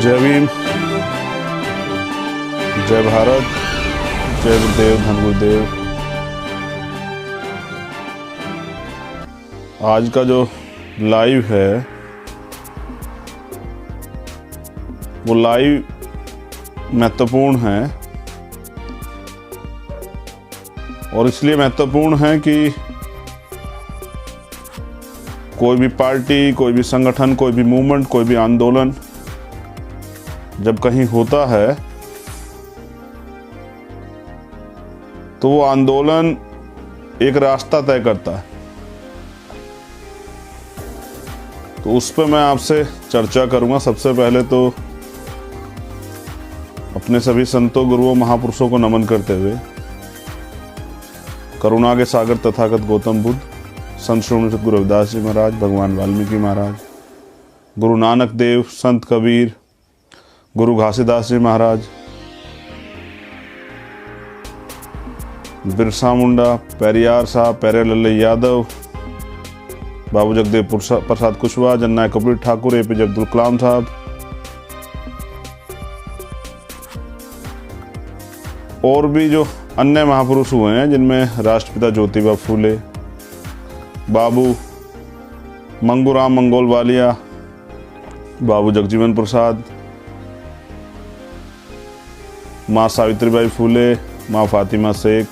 जय भीम, जय भारत, जय गुरुदेव, धन गुरुदेव। आज का जो लाइव है वो लाइव महत्वपूर्ण है, और इसलिए महत्वपूर्ण है कि कोई भी पार्टी, कोई भी संगठन, कोई भी मूवमेंट, कोई भी आंदोलन जब कहीं होता है तो वो आंदोलन एक रास्ता तय करता है। तो उस पर मैं आपसे चर्चा करूंगा। सबसे पहले तो अपने सभी संतों, गुरुओं, महापुरुषों को नमन करते हुए करुणा के सागर तथागत गौतम बुद्ध, संत श्री सद्गुरु रविदास जी महाराज, भगवान वाल्मीकि महाराज, गुरु नानक देव, संत कबीर, गुरु घासीदास जी महाराज, बिरसा मुंडा, पेरियार साहब, प्यारेलाल यादव, बाबू जगदेव प्रसाद कुशवाहा, जननायक कबीर ठाकुर, एपीजे अब्दुल कलाम साहब, और भी जो अन्य महापुरुष हुए हैं जिनमें राष्ट्रपिता ज्योतिबा फूले, बाबू मंगूराम मंगोल वालिया, बाबू जगजीवन प्रसाद, माँ सावित्रीबाई फूले, माँ फातिमा शेख,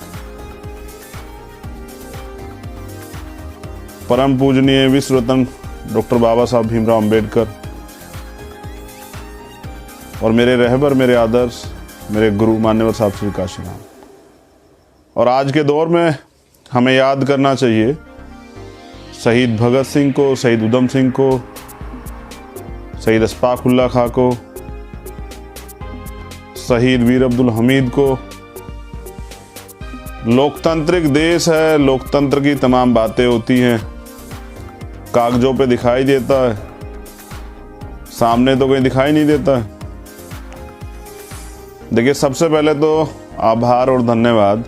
परम पूजनीय विश्व रत्न डॉक्टर बाबा साहब भीमराव अंबेडकर, और मेरे रहबर, मेरे आदर्श, मेरे गुरु मान्यवर साहब श्री काशीराम। और आज के दौर में हमें याद करना चाहिए शहीद भगत सिंह को, शहीद उधम सिंह को, शहीद अशफाक उल्लाह खां को, शहीद वीर अब्दुल हमीद को। लोकतांत्रिक देश है, लोकतंत्र की तमाम बातें होती हैं, कागजों पे दिखाई देता है, सामने तो कहीं दिखाई नहीं देता है। देखिए, सबसे पहले तो आभार और धन्यवाद।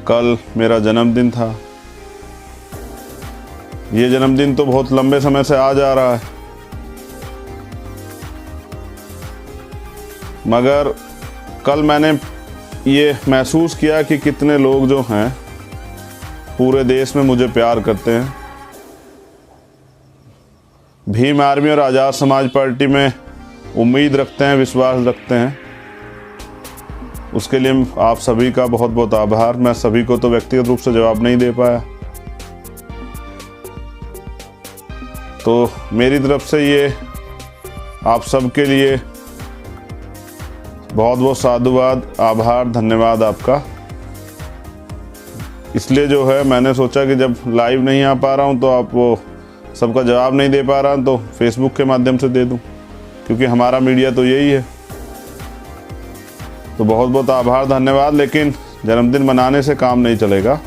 कल मेरा जन्मदिन था। ये जन्मदिन तो बहुत लंबे समय से आ जा रहा है, मगर कल मैंने ये महसूस किया कि कितने लोग जो हैं पूरे देश में मुझे प्यार करते हैं। भीम आर्मी और आज़ाद समाज पार्टी में उम्मीद रखते हैं, विश्वास रखते हैं। उसके लिए आप सभी का बहुत बहुत आभार। मैं सभी को तो व्यक्तिगत रूप से जवाब नहीं दे पाया, तो मेरी तरफ से ये आप सबके लिए बहुत बहुत साधुवाद, आभार, धन्यवाद आपका। इसलिए जो है मैंने सोचा कि जब लाइव नहीं आ पा रहा हूँ तो आप वो सबका जवाब नहीं दे पा रहा हूँ तो फेसबुक के माध्यम से दे दूँ, क्योंकि हमारा मीडिया तो यही है। तो बहुत बहुत आभार, धन्यवाद। लेकिन जन्मदिन मनाने से काम नहीं चलेगा।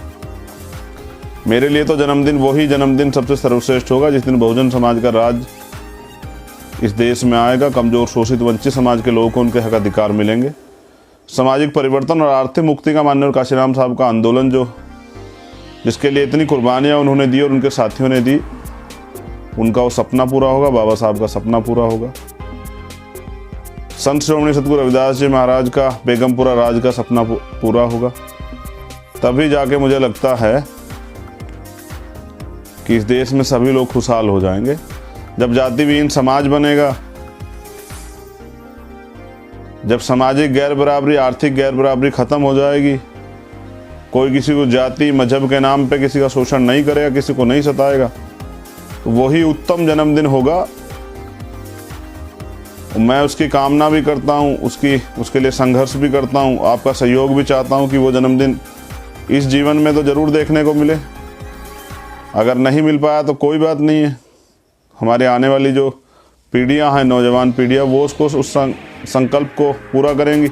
मेरे लिए तो जन्मदिन वही जन्मदिन सबसे सर्वश्रेष्ठ होगा जिस दिन बहुजन समाज का राज इस देश में आएगा। कमजोर, शोषित, वंचित समाज के लोगों को उनके हक अधिकार मिलेंगे। सामाजिक परिवर्तन और आर्थिक मुक्ति का माननीय काशीराम साहब का आंदोलन जिसके लिए इतनी कुर्बानियां उन्होंने दी और उनके साथियों ने दी, उनका वो सपना पूरा होगा, बाबा साहब का सपना पूरा होगा। संत श्री सद्गुरु रविदास जी महाराज का बेगमपुरा राज का सपना पूरा होगा। तभी जाके मुझे लगता है कि इस देश में सभी लोग खुशहाल हो जाएंगे। जब जाति विहीन समाज बनेगा, जब सामाजिक गैर बराबरी, आर्थिक गैर बराबरी खत्म हो जाएगी, कोई किसी को जाति, मजहब के नाम पे किसी का शोषण नहीं करेगा, किसी को नहीं सताएगा, तो वही उत्तम जन्मदिन होगा। मैं उसकी कामना भी करता हूँ, उसके लिए संघर्ष भी करता हूँ, आपका सहयोग भी चाहता हूँ कि वो जन्मदिन इस जीवन में तो जरूर देखने को मिले। अगर नहीं मिल पाया तो कोई बात नहीं है, हमारे आने वाली जो पीढ़ियां हैं, नौजवान पीढ़ियां, वो उसको उस संकल्प को पूरा करेंगी।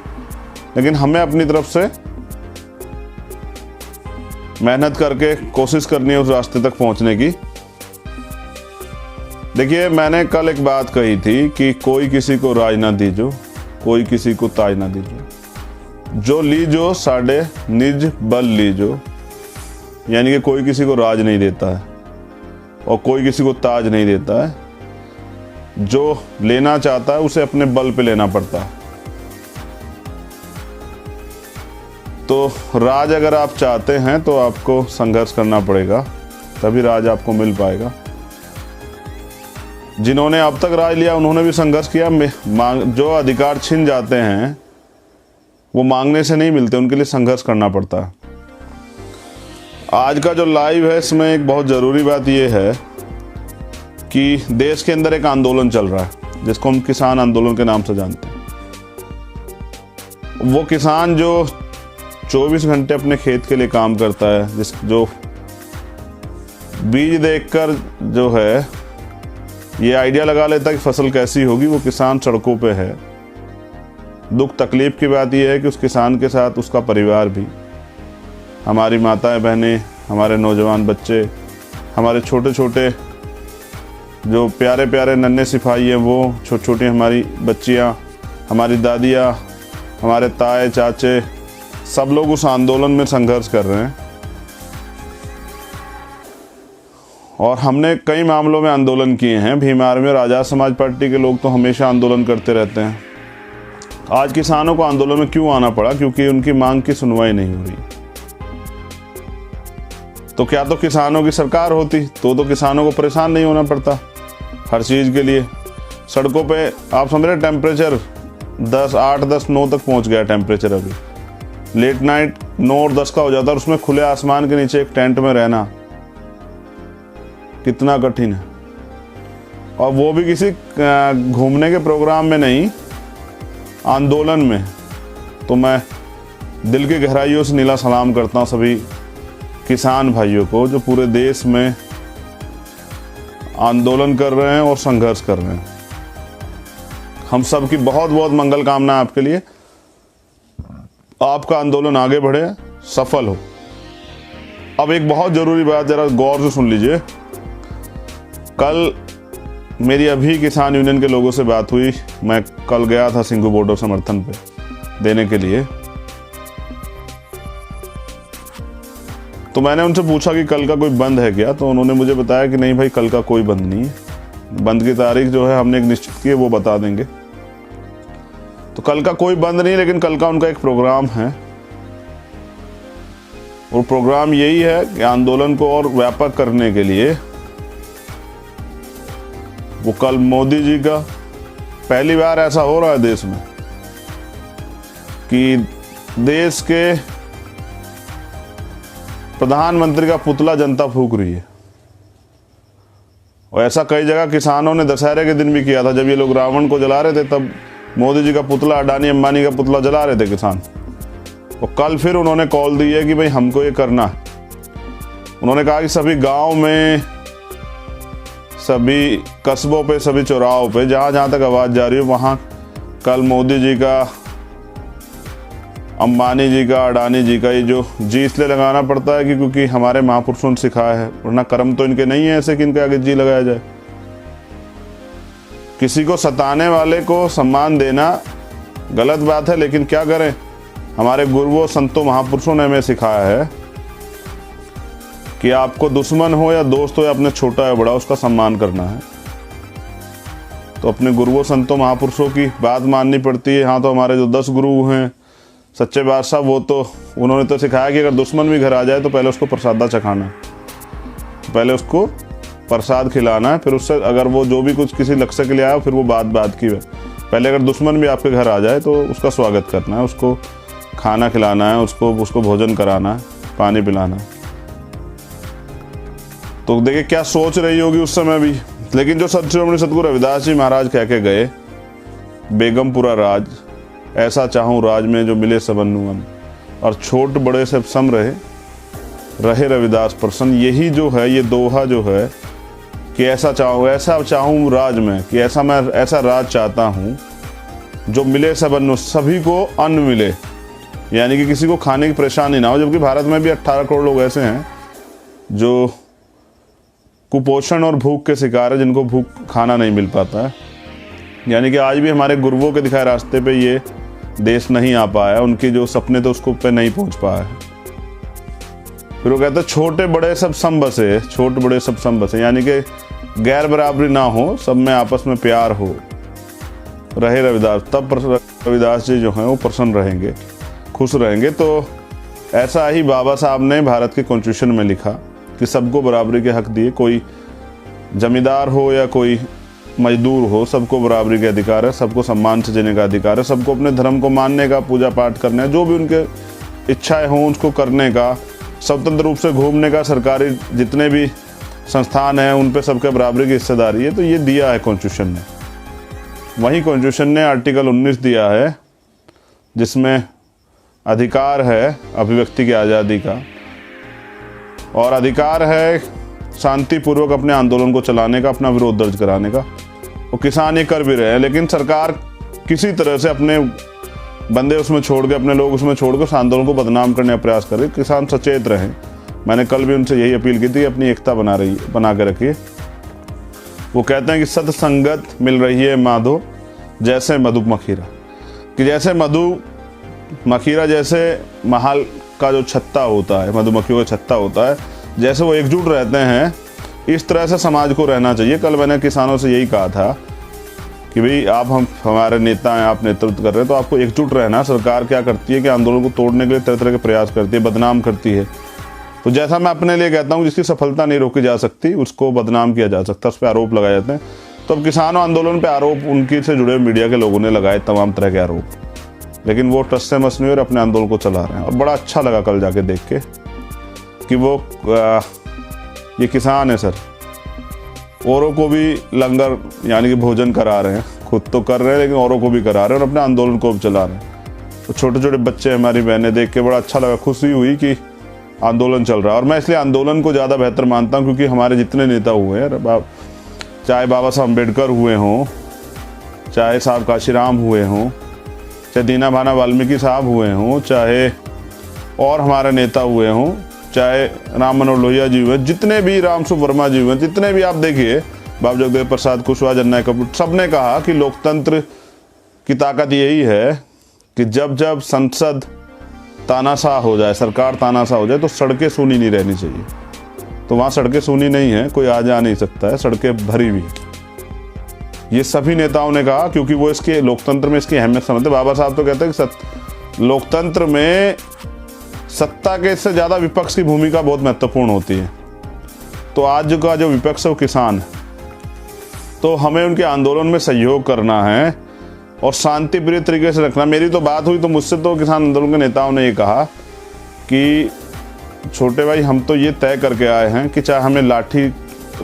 लेकिन हमें अपनी तरफ से मेहनत करके कोशिश करनी है उस रास्ते तक पहुंचने की। देखिए, मैंने कल एक बात कही थी कि कोई किसी को राज ना दीजो, कोई किसी को ताज ना दीजो, जो लीजो साढ़े निज बल लीजो। यानी कि कोई किसी को राज नहीं देता है और कोई किसी को ताज नहीं देता है। जो लेना चाहता है उसे अपने बल पे लेना पड़ता है। तो राज अगर आप चाहते हैं तो आपको संघर्ष करना पड़ेगा, तभी राज आपको मिल पाएगा। जिन्होंने अब तक राज लिया उन्होंने भी संघर्ष किया। जो अधिकार छिन जाते हैं वो मांगने से नहीं मिलते, उनके लिए संघर्ष करना पड़ता है। आज का जो लाइव है इसमें एक बहुत ज़रूरी बात यह है कि देश के अंदर एक आंदोलन चल रहा है जिसको हम किसान आंदोलन के नाम से जानते हैं। वो किसान जो 24 घंटे अपने खेत के लिए काम करता है, जो बीज देखकर जो है ये आइडिया लगा लेता है कि फसल कैसी होगी, वो किसान सड़कों पे है। दुख तकलीफ की बात यह है कि उस किसान के साथ उसका परिवार भी, हमारी माताएं बहनें, हमारे नौजवान बच्चे, हमारे छोटे छोटे जो प्यारे प्यारे नन्हे सिपाही हैं, वो छोटी छोटी हमारी बच्चियां, हमारी दादियां, हमारे ताए चाचे, सब लोग उस आंदोलन में संघर्ष कर रहे हैं। और हमने कई मामलों में आंदोलन किए हैं। भीम आर्मी और आज़ाद समाज पार्टी के लोग तो हमेशा आंदोलन करते रहते हैं। आज किसानों को आंदोलन में क्यों आना पड़ा? क्योंकि उनकी मांग की सुनवाई नहीं हो रही। तो क्या तो किसानों की सरकार होती तो किसानों को परेशान नहीं होना पड़ता हर चीज़ के लिए। सड़कों पे आप समझ रहे टेम्परेचर 8, 10, 9 तक पहुंच गया टेम्परेचर। अभी लेट नाइट 9 और 10 का हो जाता है और उसमें खुले आसमान के नीचे एक टेंट में रहना कितना कठिन है। और वो भी किसी घूमने के प्रोग्राम में नहीं, आंदोलन में। तो मैं दिल की गहराइयों से नीला सलाम करता हूँ सभी किसान भाइयों को जो पूरे देश में आंदोलन कर रहे हैं और संघर्ष कर रहे हैं। हम सब की बहुत बहुत मंगल कामना आपके लिए। आपका आंदोलन आगे बढ़े, सफल हो। अब एक बहुत ज़रूरी बात जरा गौर से सुन लीजिए। कल मेरी अभी किसान यूनियन के लोगों से बात हुई। मैं कल गया था सिंघू बोर्ड ऑफ समर्थन पे देने के लिए। तो मैंने उनसे पूछा कि कल का कोई बंद है क्या? तो उन्होंने मुझे बताया कि नहीं भाई, कल का कोई बंद नहीं है। बंद की तारीख जो है हमने एक निश्चित की है, वो बता देंगे। तो कल का कोई बंद नहीं, लेकिन कल का उनका एक प्रोग्राम है। और प्रोग्राम यही है कि आंदोलन को और व्यापक करने के लिए वो कल मोदी जी का, पहली बार ऐसा हो रहा है देश में कि देश के प्रधानमंत्री का पुतला जनता फूंक रही है। और ऐसा कई जगह किसानों ने दशहरे के दिन भी किया था। जब ये लोग रावण को जला रहे थे तब मोदी जी का पुतला, अडानी अंबानी का पुतला जला रहे थे किसान। और कल फिर उन्होंने कॉल दी है कि भाई हमको ये करना है। उन्होंने कहा कि सभी गांव में, सभी कस्बों पे, सभी चौराहों पे, जहाँ जहाँ तक आवाज़ जा रही है वहाँ कल मोदी जी का, अंबानी जी का, अडानी जी का ये जो जी इसलिए लगाना पड़ता है कि क्योंकि हमारे महापुरुषों ने सिखाया है, वरना कर्म तो इनके नहीं है ऐसे कि इनके आगे जी लगाया जाए। किसी को सताने वाले को सम्मान देना गलत बात है, लेकिन क्या करें, हमारे गुरुओं, संतों, महापुरुषों ने हमें सिखाया है कि आपको दुश्मन हो या दोस्त हो या अपने छोटा या बड़ा, उसका सम्मान करना है। तो अपने गुरुओं, संतों, महापुरुषों की बात माननी पड़ती है। हाँ, तो हमारे जो 10 गुरु हैं, सच्चे बादशाह, वो तो उन्होंने तो सिखाया कि अगर दुश्मन भी घर आ जाए तो पहले उसको प्रसादा चखाना है, पहले उसको प्रसाद खिलाना है, फिर उससे अगर वो जो भी कुछ किसी लक्ष्य के लिए आया फिर वो बात की है। पहले अगर दुश्मन भी आपके घर आ जाए तो उसका स्वागत करना है, उसको खाना खिलाना है, उसको भोजन कराना है, पानी पिलाना है। तो देखिए क्या सोच रही होगी उस समय भी। लेकिन जो श्रोमणी सतगुरु रविदास जी महाराज कह के गए, बेगमपुरा राज ऐसा चाहूँ राज में जो मिले सबनु अन, और छोट बड़े से सम रहे रविदास प्रसन्न। यही जो है, ये दोहा जो है कि ऐसा चाहूँ राज में, कि ऐसा राज चाहता हूँ जो मिले सबनु, सभी को अन्न मिले, यानी कि किसी को खाने की परेशानी ना हो। जबकि भारत में भी 18 करोड़ लोग ऐसे हैं जो कुपोषण और भूख के शिकार है, जिनको खाना नहीं मिल पाता है। यानी कि आज भी हमारे गुरुओं के दिखाए रास्ते पे ये देश नहीं आ पाया, उनके जो सपने थे उसको पे नहीं पहुंच पाया है। फिर वो कहते हैं छोटे बड़े सब सम बसे, छोटे बड़े सब सम बसे, यानी कि गैर बराबरी ना हो, सब में आपस में प्यार हो, रहे रविदास, तब रविदास जी जो हैं वो प्रसन्न रहेंगे, खुश रहेंगे। तो ऐसा ही बाबा साहब ने भारत के कॉन्स्टिट्यूशन में लिखा कि सबको बराबरी के हक दिए, कोई जमींदार हो या कोई मजदूर हो, सबको बराबरी के अधिकार है, सबको सम्मान से जीने का अधिकार है, सबको अपने धर्म को मानने का, पूजा पाठ करने का, जो भी उनके इच्छाएं हों उसको करने का, स्वतंत्र रूप से घूमने का, सरकारी जितने भी संस्थान हैं उन पे सबके बराबरी की हिस्सेदारी है। तो ये दिया है कॉन्स्टिट्यूशन ने। वहीं कॉन्स्टिट्यूशन ने आर्टिकल 19 दिया है जिसमें अधिकार है अभिव्यक्ति की आज़ादी का, और अधिकार है शांतिपूर्वक अपने आंदोलन को चलाने का, अपना विरोध दर्ज कराने का। और किसान ये कर भी रहे हैं, लेकिन सरकार किसी तरह से अपने बंदे उसमें छोड़ के, अपने लोग उसमें छोड़ के उस आंदोलन को बदनाम करने का प्रयास कर रहे। किसान सचेत रहें। मैंने कल भी उनसे यही अपील की थी, अपनी एकता बना के रखिए। वो कहते हैं कि सत्संगत मिल रही है माधो जैसे मधु मखीरा, कि जैसे मधु मखीरा, जैसे महल का जो छत्ता होता है, मधुमक्खियों का छत्ता होता है, जैसे वो एकजुट रहते हैं, इस तरह से समाज को रहना चाहिए। कल मैंने किसानों से यही कहा था कि भाई आप हमारे नेता हैं, आप नेतृत्व कर रहे हैं, तो आपको एकजुट रहना। सरकार क्या करती है कि आंदोलन को तोड़ने के लिए तरह तरह के प्रयास करती है, बदनाम करती है। तो जैसा मैं अपने लिए कहता हूँ, जिसकी सफलता नहीं रोकी जा सकती उसको बदनाम किया जा सकता, उस पर आरोप लगाए जाते हैं। तो अब किसानों आंदोलन पर आरोप उनकी से जुड़े मीडिया के लोगों ने लगाए तमाम तरह के आरोप, लेकिन वो टस से मस नहीं और अपने आंदोलन को चला रहे हैं। और बड़ा अच्छा लगा कल जाके देख के कि वो ये किसान है सर, औरों को भी लंगर यानी कि भोजन करा रहे हैं, खुद तो कर रहे हैं लेकिन औरों को भी करा रहे हैं और अपने आंदोलन को भी चला रहे हैं। तो छोटे छोटे बच्चे, हमारी बहनें, देख के बड़ा अच्छा लगा, खुशी हुई कि आंदोलन चल रहा है। और मैं इसलिए आंदोलन को ज़्यादा बेहतर मानता हूँ क्योंकि हमारे जितने नेता हुए हैं, चाहे बाबा साहब अम्बेडकर हुए हों, चाहे साहब काशीराम हुए हों, चाहे दीना भाना वाल्मीकि साहब हुए हों, चाहे और हमारे नेता हुए हों, चाहे राम मनोहर लोहिया जी हुए, जितने भी रामसु वर्मा जी हुए, जितने भी आप देखिए, बाबू जगदेव प्रसाद कुशवाहा, जन्नय कपूर, सब ने कहा कि लोकतंत्र की ताकत यही है कि जब जब संसद तानाशाह हो जाए, सरकार तानाशाह हो जाए, तो सड़कें सूनी नहीं रहनी चाहिए। तो वहाँ सड़कें सूनी नहीं है, कोई आ जा नहीं सकता है, सड़कें भरी हुई। ये सभी नेताओं ने कहा क्योंकि वो इसके लोकतंत्र में इसकी अहमियत समझते। बाबा साहब तो कहते हैं कि लोकतंत्र में सत्ता के से ज़्यादा विपक्ष की भूमिका बहुत महत्वपूर्ण होती है। तो आज का जो विपक्ष है वो किसान है, तो हमें उनके आंदोलन में सहयोग करना है और शांतिप्रिय तरीके से रखना। मेरी तो बात हुई तो मुझसे तो किसान आंदोलन के नेताओं ने ये कहा कि छोटे भाई, हम तो ये तय करके आए हैं कि चाहे हमें लाठी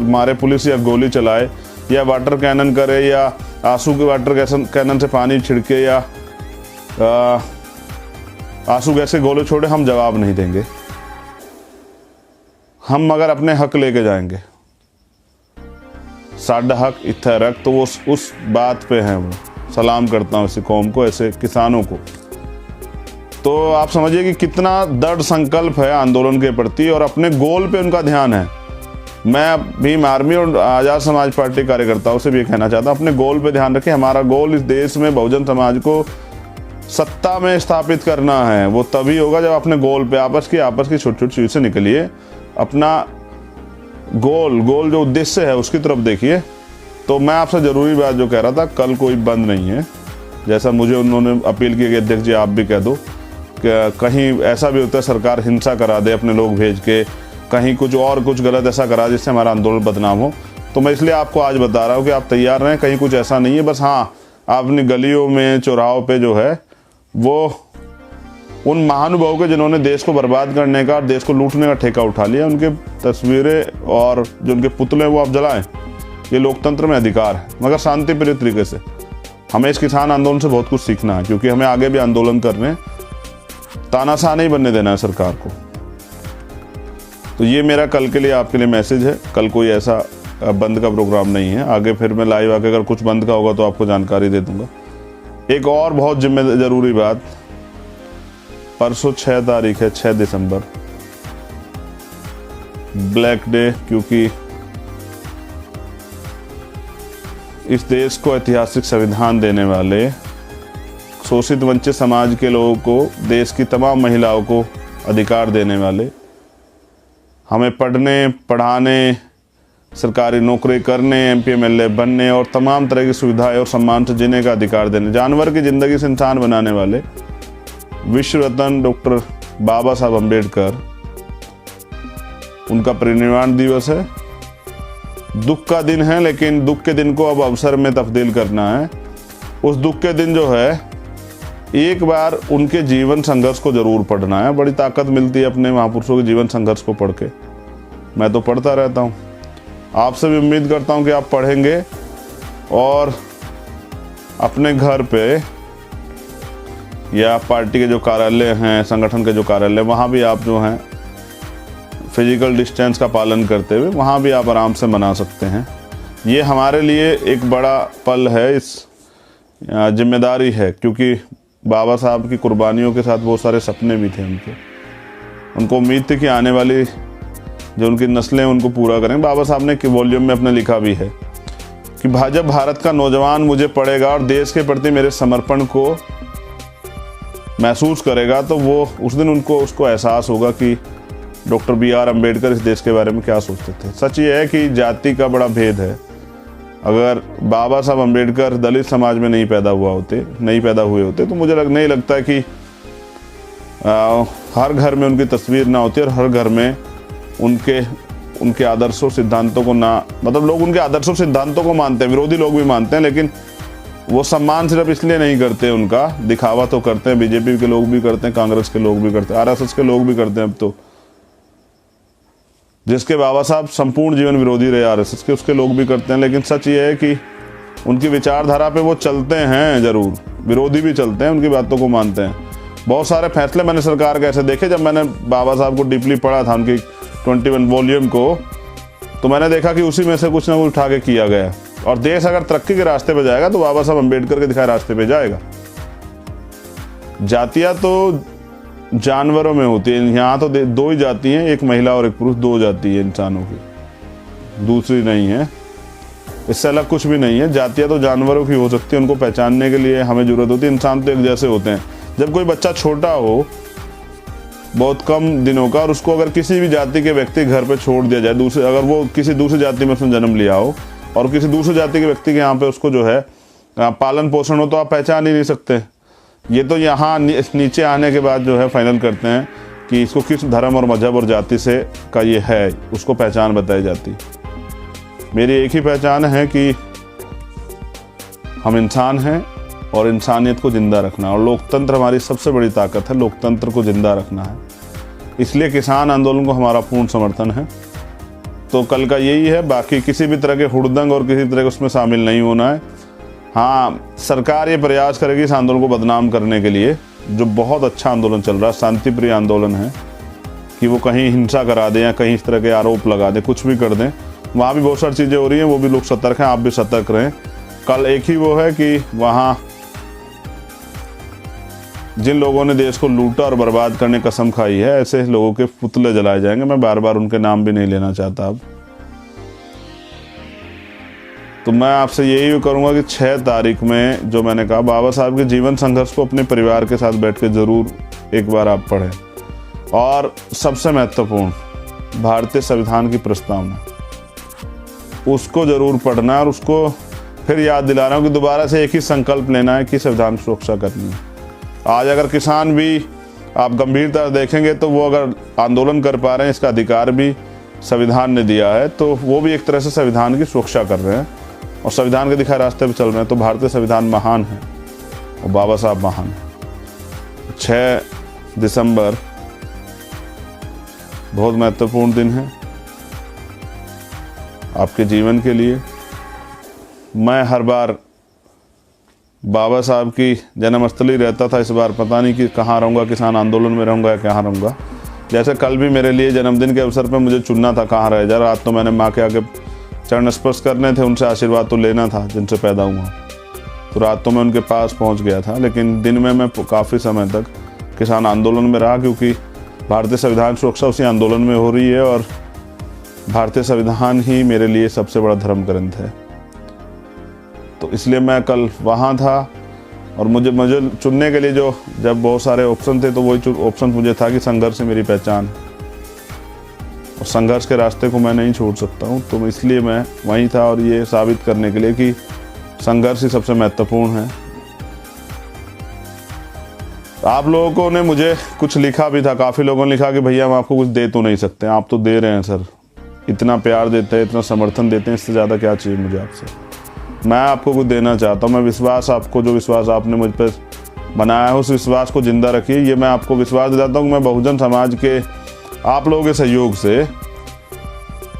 मारे पुलिस या गोली चलाए या वाटर कैनन करे या आंसू के वाटर कैनन से पानी छिड़के या आंसू गैस के गोले छोड़े, हम जवाब नहीं देंगे। हम मगर अपने हक लेके जाएंगे। साडा हक इत्थे रख, तो वो उस बात पे हैं। वो सलाम करता हूँ ऐसी कौम को, ऐसे किसानों को। तो आप समझिए कि कितना दृढ़ संकल्प है आंदोलन के प्रति और अपने गोल पे उनका ध्यान है। मैं भीम आर्मी और आज़ाद समाज पार्टी कार्यकर्ताओं से भी ये कहना चाहता हूँ, अपने गोल पे ध्यान रखें। हमारा गोल इस देश में बहुजन समाज को सत्ता में स्थापित करना है। वो तभी होगा जब अपने गोल पे आपस की छोटी छोटी चीज़ से निकलिए, अपना गोल जो उद्देश्य है उसकी तरफ देखिए। तो मैं आपसे ज़रूरी बात जो कह रहा था, कल कोई बंद नहीं है। जैसा मुझे उन्होंने अपील की कि अध्यक्ष जी आप भी कह दो कि कहीं ऐसा भी होता है सरकार हिंसा करा दे अपने लोग भेज के, कहीं कुछ गलत ऐसा करा जिससे हमारा आंदोलन बदनाम हो। तो मैं इसलिए आपको आज बता रहा हूँ कि आप तैयार रहें, कहीं कुछ ऐसा नहीं है। बस हाँ, आप अपनी गलियों में, चौराहों पे जो है वो उन महानुभावों के जिन्होंने देश को बर्बाद करने का और देश को लूटने का ठेका उठा लिया, उनके तस्वीरें और जो उनके पुतले वो आप जलाएं। ये लोकतंत्र में अधिकार है, मगर शांतिप्रिय तरीके से। हमें इस किसान आंदोलन से बहुत कुछ सीखना है क्योंकि हमें आगे भी आंदोलन करने हैं, तानाशाह नहीं बनने देना है सरकार को। तो ये मेरा कल के लिए आपके लिए मैसेज है। कल कोई ऐसा बंद का प्रोग्राम नहीं है। आगे फिर मैं लाइव आके अगर कुछ बंद का होगा तो आपको जानकारी दे दूंगा। एक और बहुत ज़रूरी बात, परसों 6 तारीख है, 6 दिसंबर, ब्लैक डे, क्योंकि इस देश को ऐतिहासिक संविधान देने वाले, शोषित वंचित समाज के लोगों को, देश की तमाम महिलाओं को अधिकार देने वाले, हमें पढ़ने, पढ़ाने, सरकारी नौकरी करने, MP MLA बनने और तमाम तरह की सुविधाएं और सम्मान से जीने का अधिकार देने, जानवर की ज़िंदगी से इंसान बनाने वाले विश्व रत्न डॉक्टर बाबा साहब अम्बेडकर, उनका परिनिर्वाण दिवस है। दुख का दिन है, लेकिन दुख के दिन को अब अवसर में तब्दील करना है। उस दुख के दिन जो है, एक बार उनके जीवन संघर्ष को जरूर पढ़ना है। बड़ी ताकत मिलती है अपने महापुरुषों के जीवन संघर्ष को पढ़ के। मैं तो पढ़ता रहता हूँ, आपसे भी उम्मीद करता हूँ कि आप पढ़ेंगे और अपने घर पे या पार्टी के जो कार्यालय हैं, संगठन के जो कार्यालय, वहाँ भी आप जो हैं फिजिकल डिस्टेंस का पालन करते हुए वहाँ भी आप आराम से मना सकते हैं। ये हमारे लिए एक बड़ा पल है, इस जिम्मेदारी है, क्योंकि बाबा साहब की कुर्बानियों के साथ बहुत सारे सपने भी थे उनको उम्मीद थी कि आने वाली जो उनकी नस्लें उनको पूरा करें। बाबा साहब ने वॉल्यूम में अपने लिखा भी है कि जब भारत का नौजवान मुझे पढ़ेगा और देश के प्रति मेरे समर्पण को महसूस करेगा, तो वो उस दिन उसको एहसास होगा कि डॉक्टर BR अम्बेडकर इस देश के बारे में क्या सोचते थे। सच ये है कि जाति का बड़ा भेद है। अगर बाबा साहब अम्बेडकर दलित समाज में नहीं पैदा हुए होते तो मुझे नहीं लगता है कि हर घर में उनकी तस्वीर ना होती और हर घर में उनके आदर्शों सिद्धांतों को ना, मतलब लोग उनके आदर्शों सिद्धांतों को मानते हैं, विरोधी लोग भी मानते हैं, लेकिन वो सम्मान सिर्फ इसलिए नहीं करते, उनका दिखावा तो करते हैं। BJP के लोग भी करते हैं, कांग्रेस के लोग भी करते हैं, RSS के लोग भी करते हैं अब तो, जिसके बाबा साहब संपूर्ण जीवन विरोधी रहे RSS के, उसके लोग भी करते हैं। लेकिन सच ये है कि उनकी विचारधारा पे वो चलते हैं, जरूर विरोधी भी चलते हैं, उनकी बातों को मानते हैं। बहुत सारे फैसले मैंने सरकार के ऐसे देखे, जब मैंने बाबा साहब को डीपली पढ़ा था, उनकी 21 वॉल्यूम को, तो मैंने देखा कि उसी में से कुछ ना कुछ उठा के किया गया। और देश अगर तरक्की के रास्ते पे जाएगा तो बाबा साहब अम्बेडकर के दिखाए रास्ते पे जाएगा। जातियाँ तो जानवरों में होती है, यहाँ तो दो ही जाति हैं, एक महिला और एक पुरुष, दो जाति है इंसानों की, दूसरी नहीं है। इससे अलग कुछ भी नहीं है। जातियाँ तो जानवरों की हो सकती है, उनको पहचानने के लिए हमें जरूरत होती है। इंसान तो एक जैसे होते हैं। जब कोई बच्चा छोटा हो, बहुत कम दिनों का, और उसको अगर किसी भी जाति के व्यक्ति घर पे छोड़ दिया जाए, अगर वो किसी दूसरी जाति में उसने जन्म लिया हो और किसी दूसरे जाति के व्यक्ति के यहाँ पे उसको जो है पालन पोषण हो, तो आप पहचान ही नहीं सकते। ये तो यहाँ नीचे आने के बाद जो है फाइनल करते हैं कि इसको किस धर्म और मजहब और जाति से का ये है, उसको पहचान बताई जाती। मेरी एक ही पहचान है कि हम इंसान हैं और इंसानियत को ज़िंदा रखना, और लोकतंत्र हमारी सबसे बड़ी ताकत है, लोकतंत्र को ज़िंदा रखना है। इसलिए किसान आंदोलन को हमारा पूर्ण समर्थन है। तो कल का यही है, बाकी किसी भी तरह के हुड़दंग और किसी तरह के उसमें शामिल नहीं होना है। हाँ, सरकार ये प्रयास करेगी इस आंदोलन को बदनाम करने के लिए, जो बहुत अच्छा आंदोलन चल रहा है, शांतिप्रिय आंदोलन है, कि वो कहीं हिंसा करा दें या कहीं इस तरह के आरोप लगा दें, कुछ भी कर दें। वहाँ भी बहुत सारी चीज़ें हो रही हैं, वो भी लोग सतर्क हैं, आप भी सतर्क रहें। कल एक ही वो है कि वहाँ जिन लोगों ने देश को लूटा और बर्बाद करने की कसम खाई है, ऐसे लोगों के पुतले जलाए जाएंगे। मैं बार बार उनके नाम भी नहीं लेना चाहता अब। तो मैं आपसे यही करूँगा कि 6 तारीख में जो मैंने कहा, बाबा साहब के जीवन संघर्ष को अपने परिवार के साथ बैठ के ज़रूर एक बार आप पढ़ें। और सबसे महत्वपूर्ण, भारतीय संविधान की प्रस्तावना, उसको ज़रूर पढ़ना है। और उसको फिर याद दिला रहा हूँ कि दोबारा से एक ही संकल्प लेना है कि संविधान की सुरक्षा करनी है। आज अगर किसान भी आप गंभीरता देखेंगे तो वो अगर आंदोलन कर पा रहे हैं, इसका अधिकार भी संविधान ने दिया है, तो वो भी एक तरह से संविधान की सुरक्षा कर रहे हैं और संविधान के दिखाए रास्ते पे चल रहे हैं। तो भारतीय संविधान महान है और बाबा साहब महान है। 6 दिसंबर बहुत महत्वपूर्ण दिन है आपके जीवन के लिए। मैं हर बार बाबा साहब की जन्मस्थली रहता था, इस बार पता नहीं कि कहाँ रहूँगा, किसान आंदोलन में रहूँगा या कहाँ रहूँगा। जैसे कल भी मेरे लिए जन्मदिन के अवसर पर मुझे चुनना था कहाँ रह जा। रात तो मैंने माँ के आगे चरण स्पर्श करने थे, उनसे आशीर्वाद तो लेना था जिनसे पैदा हुआ। तो रात तो मैं उनके पास पहुँच गया था, लेकिन दिन में मैं काफ़ी समय तक किसान आंदोलन में रहा, क्योंकि भारतीय संविधान सुरक्षा उसी आंदोलन में हो रही है और भारतीय संविधान ही मेरे लिए सबसे बड़ा धर्म ग्रंथ है। तो इसलिए मैं कल वहाँ था और मुझे चुनने के लिए जब बहुत सारे ऑप्शन थे, तो वही ऑप्शन मुझे था कि संघर्ष से मेरी पहचान। और संघर्ष के रास्ते को मैं नहीं छोड़ सकता हूँ। तो इसलिए मैं वहीं था और ये साबित करने के लिए कि संघर्ष ही सबसे महत्वपूर्ण है। आप लोगों को ने मुझे कुछ लिखा भी था, काफ़ी लोगों ने लिखा कि भैया हम आपको कुछ दे तो नहीं सकते। आप तो दे रहे हैं सर, इतना प्यार देते हैं, इतना समर्थन देते हैं, इससे ज़्यादा क्या चाहिए मुझे आपसे। मैं आपको कुछ देना चाहता हूँ। मैं विश्वास, आपको जो विश्वास आपने मुझ पर बनाया है उस विश्वास को ज़िंदा रखिए। ये मैं आपको विश्वास दिलाता हूँ कि मैं बहुजन समाज के आप लोगों के सहयोग से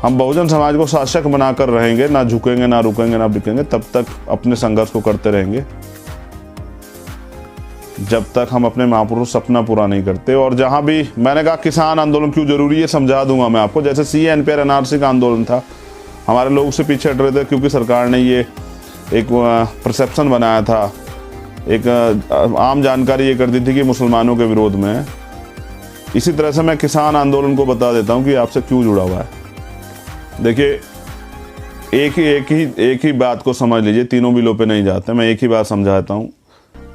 हम बहुजन समाज को शासक बनाकर रहेंगे, ना झुकेंगे, ना रुकेंगे, ना बिकेंगे। तब तक अपने संघर्ष को करते रहेंगे जब तक हम अपने महापुरुष सपना पूरा नहीं करते। और जहां भी मैंने कहा किसान आंदोलन क्यों जरूरी है समझा दूंगा मैं आपको। जैसे CA-NPR NRC का आंदोलन था, हमारे लोग उससे पीछे हट रहे थे क्योंकि सरकार ने ये एक परसेप्शन बनाया था, एक आम जानकारी ये कर दी थी कि मुसलमानों के विरोध में है। इसी तरह से मैं किसान आंदोलन को बता देता हूँ कि आपसे क्यों जुड़ा हुआ है। देखिए, एक ही बात को समझ लीजिए, तीनों बिलों पे नहीं जाते। मैं एक ही बात समझाता हूँ,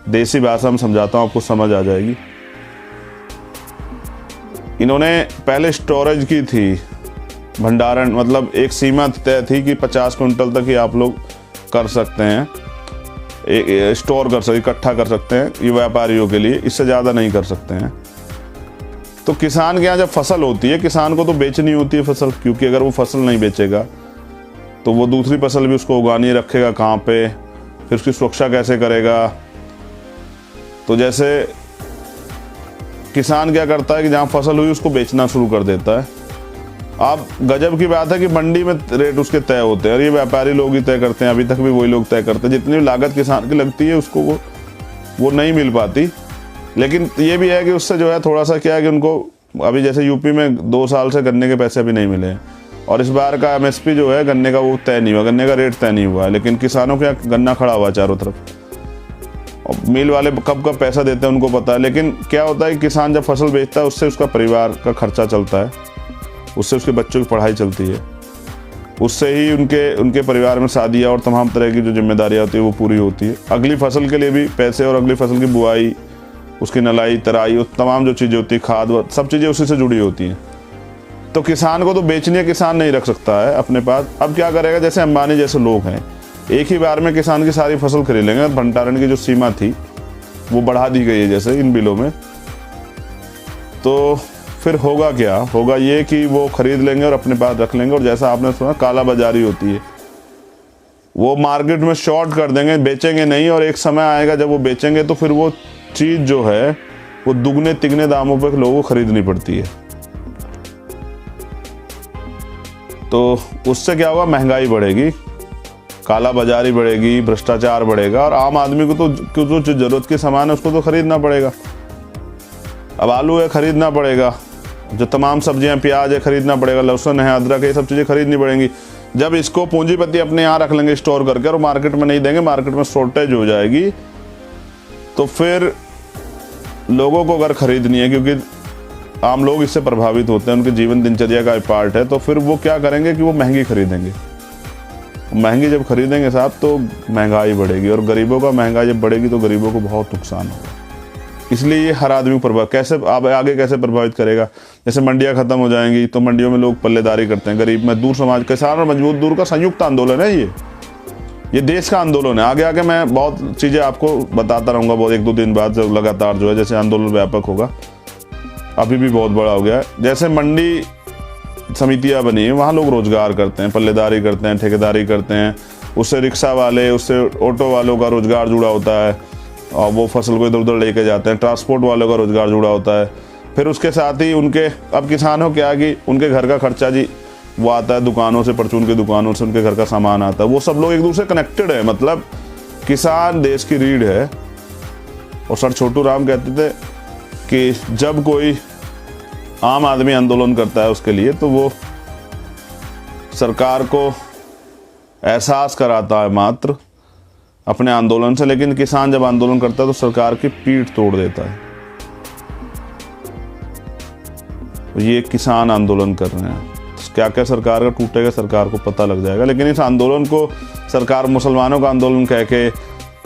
देसी भाषा में समझाता हूँ, आपको समझ आ जाएगी। इन्होंने पहले स्टोरेज की थी, भंडारण, मतलब एक सीमा तय थी कि 50 क्विंटल तक ही आप लोग कर सकते हैं, स्टोर कर सकते, इकट्ठा कर सकते हैं ये व्यापारियों के लिए, इससे ज़्यादा नहीं कर सकते हैं। तो किसान के यहाँ जब फसल होती है, किसान को तो बेचनी होती है फसल, क्योंकि अगर वो फसल नहीं बेचेगा तो वो दूसरी फसल भी उसको उगानी रखेगा कहाँ पे, फिर उसकी सुरक्षा कैसे करेगा। तो जैसे किसान क्या करता है कि जहाँ फसल हुई उसको बेचना शुरू कर देता है। अब गजब की बात है कि मंडी में रेट उसके तय होते हैं और ये व्यापारी लोग ही तय करते हैं, अभी तक भी वही लोग तय करते हैं। जितनी लागत किसान की लगती है उसको वो नहीं मिल पाती। लेकिन ये भी है कि उससे जो है थोड़ा सा क्या है कि उनको अभी जैसे यूपी में 2 साल से गन्ने के पैसे अभी नहीं मिले हैं और इस बार का MSP जो है गन्ने का वो तय नहीं हुआ, गन्ने का रेट तय नहीं हुआ है। लेकिन किसानों के यहाँ गन्ना खड़ा हुआ चारों तरफ, और मिल वाले कब पैसा देते हैं उनको पता है। लेकिन क्या होता है, किसान जब फसल बेचता है उससे उसका परिवार का खर्चा चलता है, उससे उसके बच्चों की पढ़ाई चलती है, उससे ही उनके परिवार में शादियाँ और तमाम तरह की जो जिम्मेदारियाँ होती है वो पूरी होती है। अगली फसल के लिए भी पैसे और अगली फसल की बुआई, उसकी नलाई, तराई, तमाम जो चीज़ें होती है, खाद, सब चीज़ें उसी से जुड़ी होती हैं। तो किसान को तो बेचनी है, किसान नहीं रख सकता है अपने पास। अब क्या करेगा, जैसे अंबानी जैसे लोग हैं, एक ही बार में किसान की सारी फसल खरीद लेंगे। भंडारण की जो सीमा थी वो बढ़ा दी गई है जैसे इन बिलों में। तो फिर होगा क्या, होगा ये कि वो खरीद लेंगे और अपने पास रख लेंगे। और जैसा आपने सुना काला बाजारी होती है, वो मार्केट में शॉर्ट कर देंगे, बेचेंगे नहीं। और एक समय आएगा जब वो बेचेंगे तो फिर वो चीज़ जो है वो दुगने तिगने दामों पर लोगों को खरीदनी पड़ती है। तो उससे क्या होगा, महंगाई बढ़ेगी, काला बाजारी बढ़ेगी, भ्रष्टाचार बढ़ेगा और आम आदमी को तो जो जरूरत के सामान है उसको तो खरीदना पड़ेगा। अब आलू है खरीदना पड़ेगा, जो तमाम सब्जियां, प्याज है खरीदना पड़ेगा, लहसुन है, अदरक है, ये सब चीज़ें खरीदनी पड़ेंगी। जब इसको पूंजीपति अपने यहाँ रख लेंगे स्टोर करके और मार्केट में नहीं देंगे, मार्केट में शॉर्टेज हो जाएगी, तो फिर लोगों को अगर खरीदनी है, क्योंकि आम लोग इससे प्रभावित होते हैं, उनके जीवन दिनचर्या का एक पार्ट है, तो फिर वो क्या करेंगे कि वो महंगी खरीदेंगे। महंगी जब खरीदेंगे साहब तो महंगाई बढ़ेगी और गरीबों का महंगाई जब बढ़ेगी तो गरीबों को बहुत नुकसान होगा। इसलिए ये हर आदमी को कैसे आगे कैसे प्रभावित करेगा। जैसे मंडियाँ खत्म हो जाएंगी तो मंडियों में लोग पल्लेदारी करते हैं, गरीब मजदूर समाज, किसान और मजबूत दूर का संयुक्त आंदोलन है ये देश का आंदोलन है। आगे आगे मैं बहुत चीज़ें आपको बताता रहूँगा, बहुत 1-2 दिन बाद जब लगातार जो है जैसे आंदोलन व्यापक होगा। अभी भी बहुत बड़ा हो गया है। जैसे मंडी समितियाँ बनी है, वहाँ लोग रोजगार करते हैं, पल्लेदारी करते हैं, ठेकेदारी करते हैं, उससे रिक्शा वाले, उससे ऑटो वालों का रोजगार जुड़ा होता है और वो फसल को इधर उधर लेके जाते हैं, ट्रांसपोर्ट वालों का रोजगार जुड़ा होता है। फिर उसके साथ ही उनके, अब किसानों क्या कि उनके घर का खर्चा जी वो आता है दुकानों से, परचून की दुकानों से उनके घर का सामान आता है, वो सब लोग एक दूसरे कनेक्टेड है। मतलब किसान देश की रीढ़ है। और सर छोटू राम कहते थे कि जब कोई आम आदमी आंदोलन करता है उसके लिए तो वो सरकार को एहसास कराता है मात्र अपने आंदोलन से, लेकिन किसान जब आंदोलन करता है तो सरकार की पीठ तोड़ देता है। तो ये किसान आंदोलन कर रहे हैं, क्या क्या सरकार का टूटेगा सरकार को पता लग जाएगा। लेकिन इस आंदोलन को सरकार मुसलमानों का आंदोलन कह के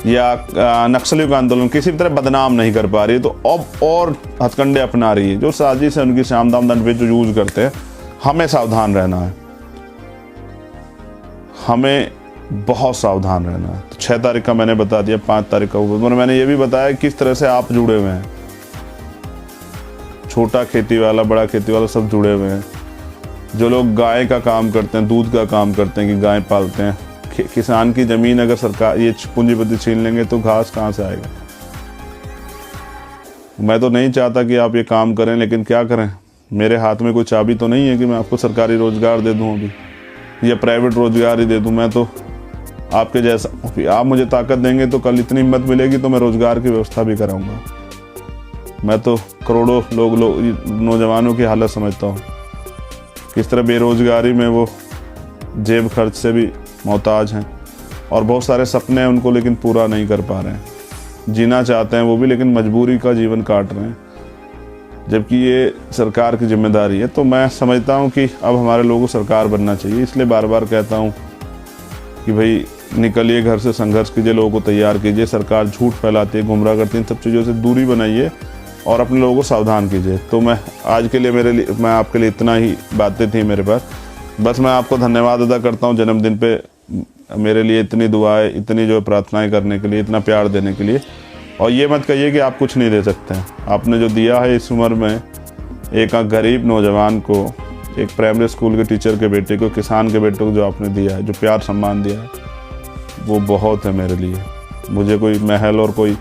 या नक्सलियों का आंदोलन किसी भी तरह बदनाम नहीं कर पा रही है। तो अब और हथकंडे अपना रही है, जो साजिश है उनकी, शाम दाम दंड पे जो यूज करते हैं हमें सावधान रहना है, हमें बहुत सावधान रहना है। तो 6 तारीख का मैंने बता दिया, 5 तारीख का ऊपर मैंने ये भी बताया किस तरह से आप जुड़े हुए हैं। छोटा खेती वाला, बड़ा खेती वाला, सब जुड़े हुए हैं। जो लोग गाय का काम करते हैं, दूध का काम करते हैं कि गाय पालते हैं, किसान की ज़मीन अगर सरकार ये पूंजीपति छीन लेंगे तो घास कहाँ से आएगा। मैं तो नहीं चाहता कि आप ये काम करें, लेकिन क्या करें, मेरे हाथ में कोई चाबी तो नहीं है कि मैं आपको सरकारी रोज़गार दे दूँ अभी या प्राइवेट रोज़गार ही दे दूँ। मैं तो आपके जैसा, आप मुझे ताकत देंगे तो कल इतनी हिम्मत मिलेगी तो मैं रोज़गार की व्यवस्था भी कराऊंगा। मैं तो करोड़ों नौजवानों की हालत समझता हूँ, किस तरह बेरोज़गारी में वो जेब खर्च से भी मोहताज हैं और बहुत सारे सपने हैं उनको, लेकिन पूरा नहीं कर पा रहे हैं। जीना चाहते हैं वो भी, लेकिन मजबूरी का जीवन काट रहे हैं, जबकि ये सरकार की जिम्मेदारी है। तो मैं समझता हूँ कि अब हमारे लोगों को सरकार बनना चाहिए। इसलिए बार बार कहता हूँ कि भाई निकलिए घर से, संघर्ष कीजिए, लोगों को तैयार कीजिए। सरकार झूठ फैलाती है, गुमराह करती है, इन सब चीज़ों से दूरी बनाइए और अपने लोगों को सावधान कीजिए। तो मैं आज के लिए मैं आपके लिए इतना ही बातें थी मेरे पास। बस मैं आपको धन्यवाद अदा करता हूँ जन्मदिन पे मेरे लिए इतनी दुआएं, इतनी जो प्रार्थनाएं करने के लिए, इतना प्यार देने के लिए। और ये मत कहिए कि आप कुछ नहीं दे सकते हैं। आपने जो दिया है इस उम्र में, एक गरीब नौजवान को, एक प्राइमरी स्कूल के टीचर के बेटे को, किसान के बेटे को जो आपने दिया है, जो प्यार सम्मान दिया है, वो बहुत है मेरे लिए। मुझे कोई महल और कोई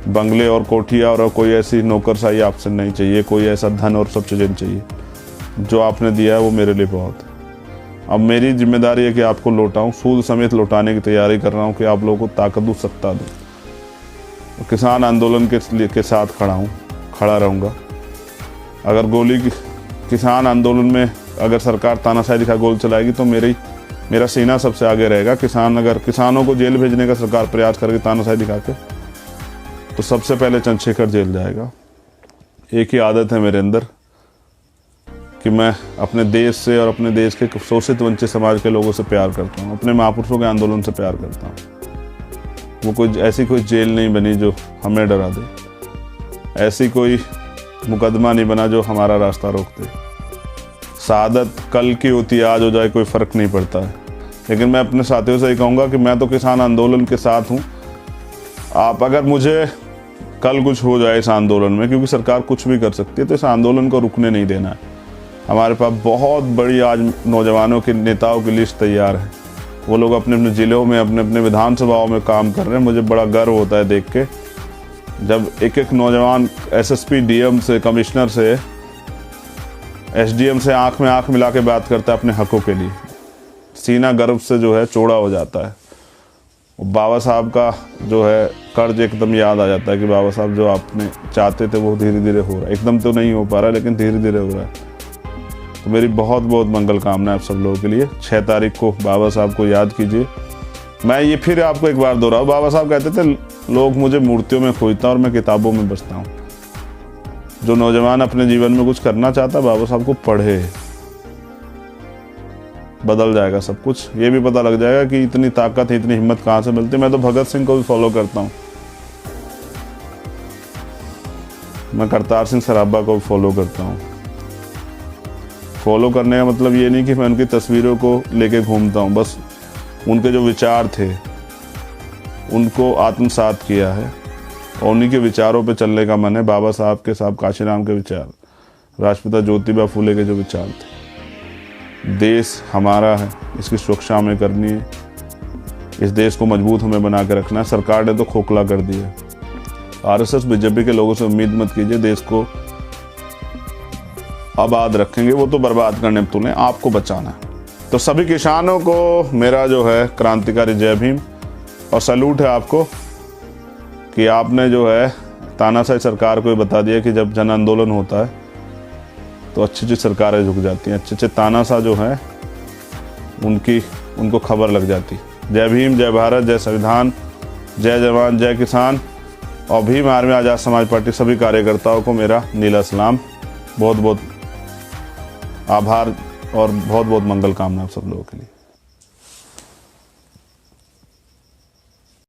बंगले और कोठिया और कोई ऐसी नौकरशाही आपसे नहीं चाहिए, कोई ऐसा धन और सब चीज़ें नहीं चाहिए। जो आपने दिया है वो मेरे लिए बहुत है। अब मेरी जिम्मेदारी है कि आपको लौटाऊं, सूद समेत लौटाने की तैयारी कर रहा हूं कि आप लोगों को ताकत दूं, सत्ता दूं। किसान आंदोलन के साथ खड़ा रहूँगा। अगर किसान आंदोलन में अगर सरकार तानाशाही दिखा गोली चलाएगी तो मेरा सीना सबसे आगे रहेगा। अगर किसानों को जेल भेजने का सरकार प्रयास करेगी तानाशाही दिखा के, तो सबसे पहले चंद्रशेखर जेल जाएगा। एक ही आदत है मेरे अंदर कि मैं अपने देश से और अपने देश के शोषित वंचित समाज के लोगों से प्यार करता हूँ, अपने महापुरुषों के आंदोलन से प्यार करता हूँ। वो ऐसी कोई जेल नहीं बनी जो हमें डरा दे, ऐसी कोई मुकदमा नहीं बना जो हमारा रास्ता रोक दे। शहादत कल की होती आज हो जाए कोई फ़र्क नहीं पड़ता है, लेकिन मैं अपने साथियों से ही कहूँगा कि मैं तो किसान आंदोलन के साथ हूँ। आप अगर मुझे कल कुछ हो जाए इस आंदोलन में, क्योंकि सरकार कुछ भी कर सकती है, तो इस आंदोलन को रुकने नहीं देना है। हमारे पास बहुत बड़ी आज नौजवानों के नेताओं की लिस्ट तैयार है। वो लोग अपने अपने ज़िलों में, अपने अपने विधानसभाओं में काम कर रहे हैं। मुझे बड़ा गर्व होता है देख के, जब एक एक नौजवान एसएसपी, डीएम से, कमिश्नर से, एसडीएम से आंख में आंख मिला के बात करता है अपने हकों के लिए। सीना गर्व से जो है चौड़ा हो जाता है। बाबा साहब का जो है कर्ज एकदम याद आ जाता है कि बाबा साहब जो आपने चाहते थे वो धीरे धीरे हो रहा है। एकदम तो नहीं हो पा रहा, लेकिन धीरे धीरे हो रहा है। तो मेरी बहुत बहुत मंगल कामना है आप सब लोगों के लिए। 6 तारीख को बाबा साहब को याद कीजिए। मैं ये फिर आपको एक बार दोहराऊं, बाबा साहब कहते थे लोग मुझे मूर्तियों में खोजता और मैं किताबों में बसता हूँ। जो नौजवान अपने जीवन में कुछ करना चाहता, बाबा साहब को पढ़े, बदल जाएगा सब कुछ। ये भी पता लग जाएगा कि इतनी ताकत है, इतनी हिम्मत कहाँ से मिलती है। मैं तो भगत सिंह को भी फॉलो करता हूँ, मैं करतार सिंह सराभा को भी फॉलो करता हूँ। फॉलो करने का मतलब ये नहीं कि मैं उनकी तस्वीरों को लेके घूमता हूँ, बस उनके जो विचार थे उनको आत्मसात किया है और उन्हीं के विचारों पे चलने का मन है। बाबा साहब के, साहब काशीराम के विचार, राष्ट्रपिता ज्योतिबा फूले के जो विचार थे। देश हमारा है, इसकी सुरक्षा हमें करनी है, इस देश को मजबूत हमें बना के रखना है। सरकार ने तो खोखला कर दिया। आरएसएस बीजेपी के लोगों से उम्मीद मत कीजिए देश को आबाद रखेंगे, वो तो बर्बाद करने में तुले, आपको बचाना है। तो सभी किसानों को मेरा जो है क्रांतिकारी जय भीम, और सैल्यूट है आपको कि आपने जो है तानाशाही सरकार को बता दिया कि जब जन आंदोलन होता है तो अच्छी अच्छी सरकारें झुक जाती हैं, अच्छे अच्छे तानाशाह जो हैं उनको खबर लग जाती। जय भीम, जय भारत, जय संविधान, जय जवान, जय किसान और भीम आर्मी आज़ाद समाज पार्टी सभी कार्यकर्ताओं को मेरा नीला सलाम, बहुत बहुत आभार और बहुत बहुत मंगल कामना आप सब लोगों के लिए।